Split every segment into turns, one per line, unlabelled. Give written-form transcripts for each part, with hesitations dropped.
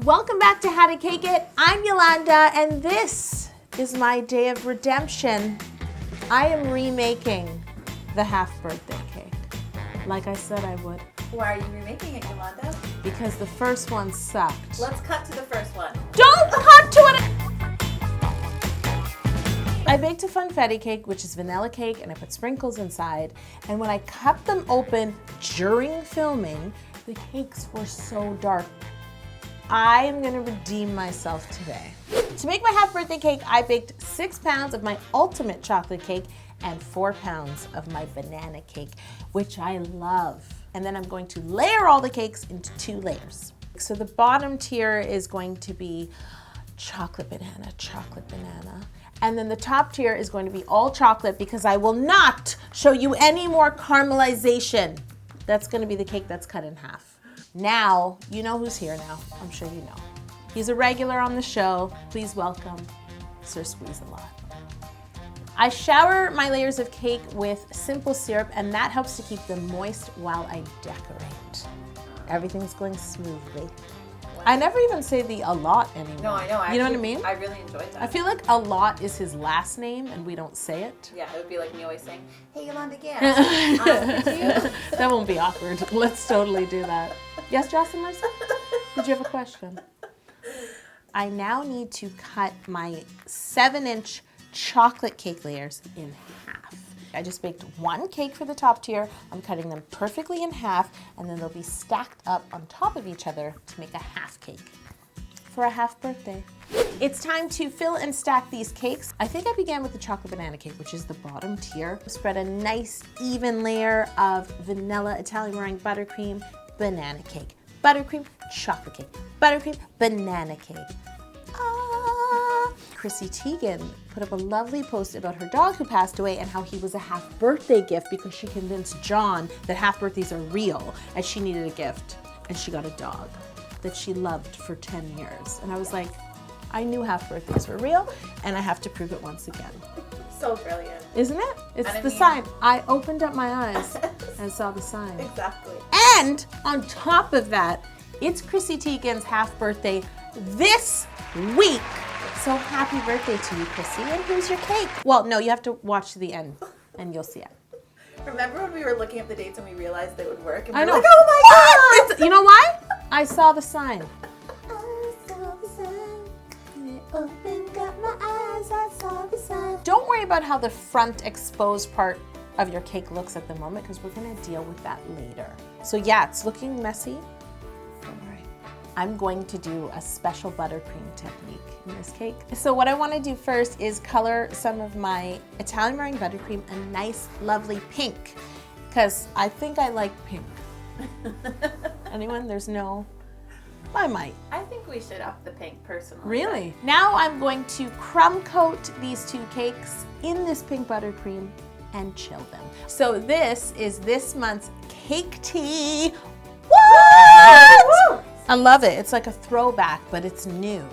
Welcome back to How to Cake It. I'm Yolanda, and this is my day of redemption. I am remaking the half birthday cake, like I said I would.
Why are you remaking it, Yolanda?
Because the first one sucked.
Let's cut to the first one.
Don't cut to it! I baked a funfetti cake, which is vanilla cake, and I put sprinkles inside. And when I cut them open during filming, the cakes were so dark. I am gonna redeem myself today. To make my half birthday cake, I baked 6 pounds of my ultimate chocolate cake and 4 pounds of my banana cake, which I love. And then I'm going to layer all the cakes into 2 layers. So the bottom tier is going to be chocolate banana. And then the top tier is going to be all chocolate because I will not show you any more caramelization. That's gonna be the cake that's cut in half. Now, you know who's here now. I'm sure you know. He's a regular on the show. Please welcome Sir Squeeze-A-Lot. I shower my layers of cake with simple syrup, and that helps to keep them moist while I decorate. Everything's going smoothly. I never even say the a lot anymore.
No, I know.
You know what I mean?
I really enjoyed that.
I feel like a lot is his last name, and we don't say it.
Yeah, it would be like me always saying, "Hey, Yolanda Gampp."
That won't be awkward. Let's totally do that. Yes, Jocelyn Marcy? Did you have a question? I now need to cut my 7-inch chocolate cake layers in half. I just baked 1 cake for the top tier. I'm cutting them perfectly in half, and then they'll be stacked up on top of each other to make a half cake for a half birthday. It's time to fill and stack these cakes. I think I began with the chocolate banana cake, which is the bottom tier. Spread a nice even layer of vanilla Italian meringue buttercream, banana cake, buttercream, chocolate cake, buttercream, banana cake. Chrissy Teigen put up a lovely post about her dog who passed away and how he was a half birthday gift because she convinced John that half birthdays are real and she needed a gift. And she got a dog that she loved for 10 years. And I was like, I knew half birthdays were real and I have to prove it once again.
So brilliant.
Isn't it? It's the sign. I opened up my eyes and saw the sign.
Exactly.
And on top of that, it's Chrissy Teigen's half birthday this week. So happy birthday to you, Chrissy. And here's your cake. Well, no, you have to watch to the end and you'll see it.
Remember when we were looking up the dates and we realized they would work? And
I
we
know.
were like, oh my God!
You know why? I saw the sign.
I saw the sign. When I opened up my eyes, I saw the sign.
Don't worry about how the front exposed part of your cake looks at the moment because we're gonna deal with that later. So yeah, it's looking messy. Don't worry. I'm going to do a special buttercream technique in this cake. So what I wanna do first is color some of my Italian meringue buttercream a nice, lovely pink because I think I like pink. Anyone? There's no... I might.
I think we should up the pink personally.
Really? Now I'm going to crumb coat these 2 cakes in this pink buttercream and chill them. So this is this month's cake tea. What?
Woo!
I love it. It's like a throwback, but it's new.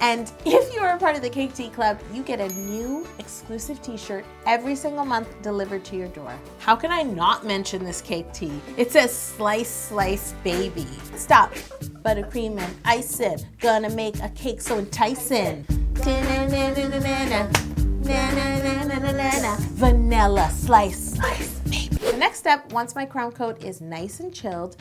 And if you are a part of the Cake Tea Club, you get a new exclusive t-shirt every single month delivered to your door. How can I not mention this cake tea? It says slice, slice, baby. Stop. Buttercream and icing. Gonna make a cake so enticing. Vanilla slice, slice, baby. The next step, once my crown coat is nice and chilled,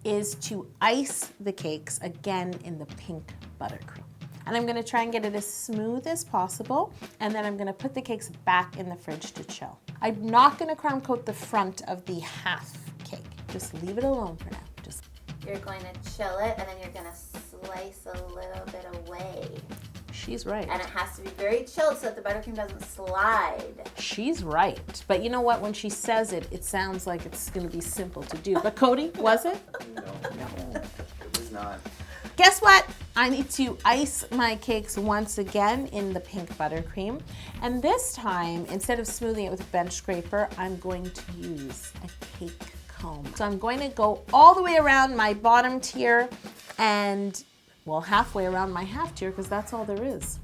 is to ice the cakes again in the pink buttercream. And I'm gonna try and get it as smooth as possible, and then I'm gonna put the cakes back in the fridge to chill. I'm not gonna crown coat the front of the half cake. Just leave it alone for now. Just
You're going to chill it and then you're going to slice a little bit away.
She's right.
And it has to be very chilled so that the buttercream doesn't slide.
She's right. But you know what? When she says it, it sounds like it's gonna be simple to do. But Cody, was it?
No, it was not.
Guess what? I need to ice my cakes once again in the pink buttercream. And this time, instead of smoothing it with a bench scraper, I'm going to use a cake comb. So I'm going to go all the way around my bottom tier and, well, halfway around my half tier because that's all there is.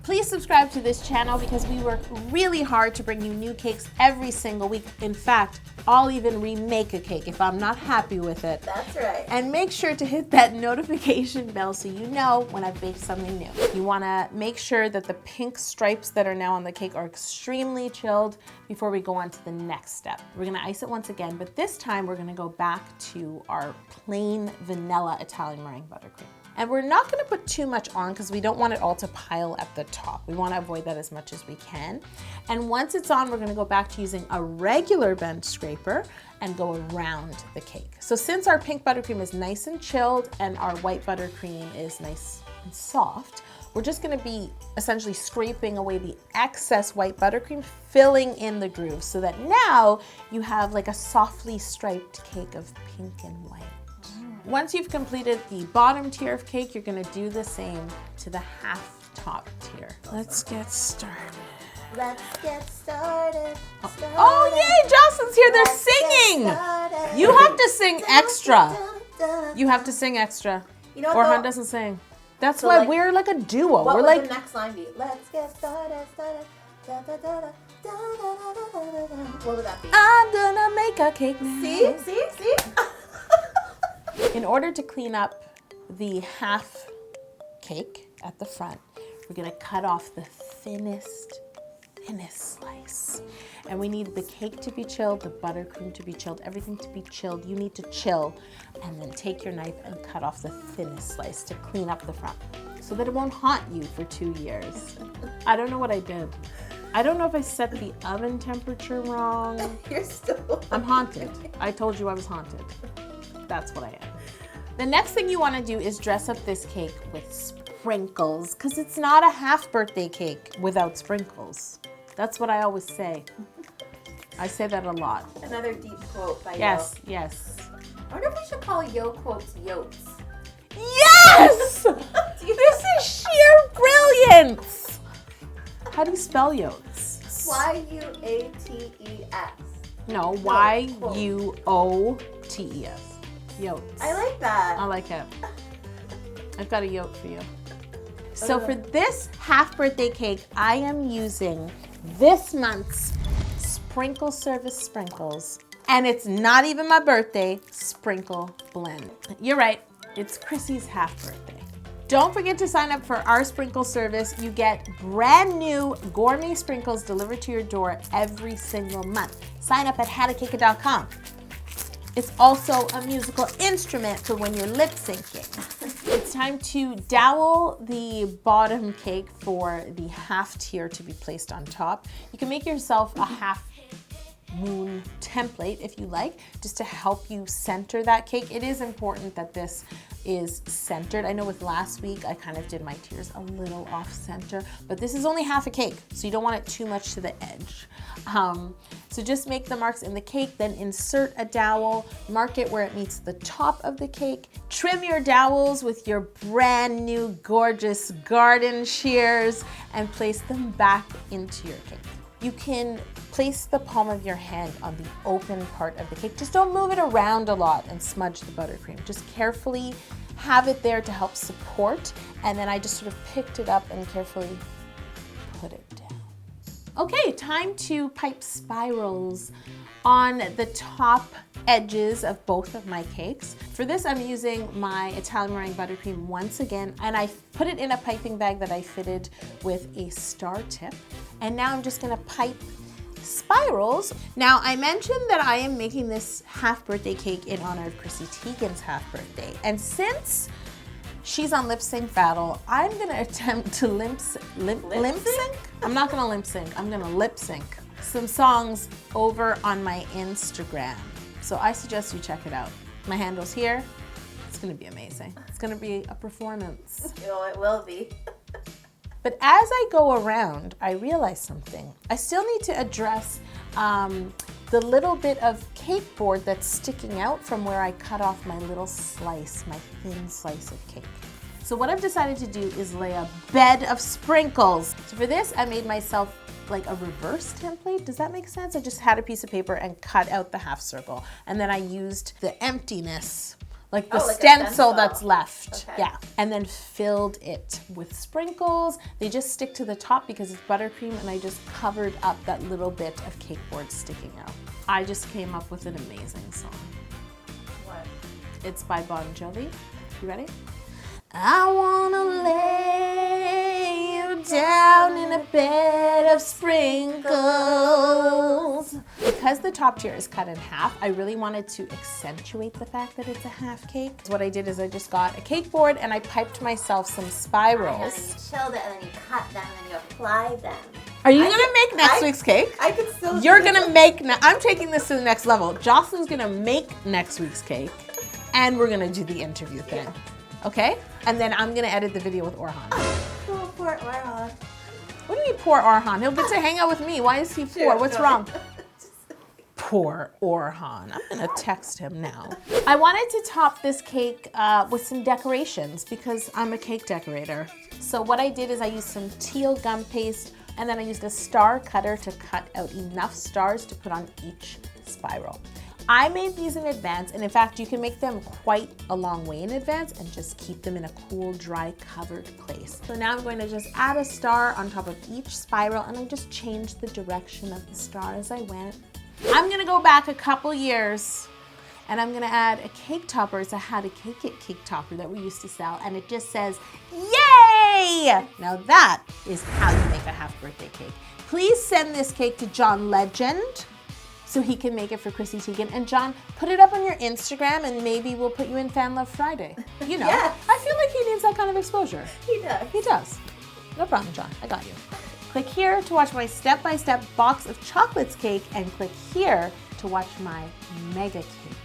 Please subscribe to this channel because we work really hard to bring you new cakes every single week. In fact, I'll even remake a cake if I'm not happy with it.
That's right.
And make sure to hit that notification bell so you know when I've baked something new. You wanna make sure that the pink stripes that are now on the cake are extremely chilled before we go on to the next step. We're gonna ice it once again, but this time we're gonna go back to our plain vanilla Italian meringue buttercream. And we're not gonna put too much on because we don't want it all to pile at the top. We wanna avoid that as much as we can. And once it's on, we're gonna go back to using a regular bench scraper and go around the cake. So since our pink buttercream is nice and chilled and our white buttercream is nice and soft, we're just gonna be essentially scraping away the excess white buttercream, filling in the grooves so that now you have like a softly striped cake of pink and white. Once you've completed the bottom tier of cake, you're gonna do the same to the half top tier. Let's get started.
Let's get started.
Oh yay, Jocelyn's here, they're singing! You have to sing extra. You have to sing extra.
You know
Or
what,
Han doesn't sing. That's
So,
why
like,
we're like a duo.
What
We're
would
like,
the next line be? Let's get started. Da, da, da, da, da, da, da, da, da. What would that be?
I'm gonna make a cake now.
See?
In order to clean up the half cake at the front, we're gonna cut off the thinnest slice. And we need the cake to be chilled, the buttercream to be chilled, everything to be chilled. You need to chill and then take your knife and cut off the thinnest slice to clean up the front so that it won't haunt you for 2 years. I don't know what I did. I don't know if I set the oven temperature wrong.
You're still.
I'm haunted. I told you I was haunted. That's what I am. The next thing you want to do is dress up this cake with sprinkles because it's not a half birthday cake without sprinkles. That's what I always say. I say that a lot.
Another deep quote by
Yes,
Yo.
yes.
I wonder if we should call Yo quotes Yotes.
Yes! This is sheer brilliance! How do you spell yotes?
Y-U-A-T-E-S.
No,
quotes.
Y-U-O-T-E-S. Yotes.
I like that.
I like it. I've got a yoke for you. So for this half birthday cake, I am using this month's Sprinkle Service Sprinkles. And it's not even my birthday, sprinkle blend. You're right, it's Chrissy's half birthday. Don't forget to sign up for our sprinkle service. You get brand new gourmet sprinkles delivered to your door every single month. Sign up at howtocake.com. It's also a musical instrument for when you're lip syncing. It's time to dowel the bottom cake for the half tier to be placed on top. You can make yourself a half moon template if you like, just to help you center that cake. It is important that this is centered. I know with last week, I kind of did my tiers a little off center, but this is only half a cake, so you don't want it too much to the edge. So just make the marks in the cake, then insert a dowel, mark it where it meets the top of the cake. Trim your dowels with your brand new gorgeous garden shears and place them back into your cake. You can place the palm of your hand on the open part of the cake. Just don't move it around a lot and smudge the buttercream. Just carefully have it there to help support. And then I just sort of picked it up and carefully put it down. Okay, time to pipe spirals on the top edges of both of my cakes. For this, I'm using my Italian meringue buttercream once again, and I put it in a piping bag that I fitted with a star tip. And now I'm just gonna pipe spirals. Now, I mentioned that I am making this half birthday cake in honor of Chrissy Teigen's half birthday. And since she's on lip sync battle, I'm gonna attempt to lip sync? I'm not gonna lip sync, I'm gonna lip sync some songs over on my Instagram. So I suggest you check it out. My handle's here. It's gonna be amazing. It's gonna be a performance.
Oh, it will be.
But as I go around, I realize something. I still need to address the little bit of cake board that's sticking out from where I cut off my little slice, my thin slice of cake. So what I've decided to do is lay a bed of sprinkles. So for this, I made myself like a reverse template. Does that make sense? I just had a piece of paper and cut out the half circle. And then I used the emptiness like the
Oh, like a
stencil
stencil.
that's left.
Okay.
Yeah. And then filled it with sprinkles. They just stick to the top because it's buttercream, and I just covered up that little bit of cake board sticking out. I just came up with an amazing song.
What?
It's by Bon Jovi. You ready? I wanna lay you down in a bed of sprinkles. Because the top tier is cut in half, I really wanted to accentuate the fact that it's a half cake. So what I did is I just got a cake board and I piped myself some
And then
spirals.
you chilled it, and then you cut them, and then you apply them.
Are you gonna make next week's cake?
I could still.
You're gonna make, I'm taking this to the next level. Jocelyn's gonna make next week's cake, and we're gonna do the interview thing. Okay? And then I'm gonna edit the video with Orhan.
Oh, poor Orhan.
What do you mean poor Orhan? He'll get to hang out with me. Why is he poor? What's wrong? Poor Orhan. I'm gonna text him now. I wanted to top this cake with some decorations because I'm a cake decorator. So what I did is I used some teal gum paste, and then I used a star cutter to cut out enough stars to put on each spiral. I made these in advance, and in fact, you can make them quite a long way in advance and just keep them in a cool, dry, covered place. So now I'm going to just add a star on top of each spiral, and I just changed the direction of the star as I went. I'm gonna go back a couple years, and I'm gonna add a cake topper. It's a How to Cake It cake topper that we used to sell, and it just says, yay! Now that is how you make a half birthday cake. Please send this cake to John Legend, so he can make it for Chrissy Teigen. And John, put it up on your Instagram, and maybe we'll put you in Fan Love Friday. You know,
Yes.
I feel like he needs that kind of exposure.
He does.
He does. No problem, John, I got you. Click here to watch my step-by-step box of chocolates cake, and click here to watch my mega cake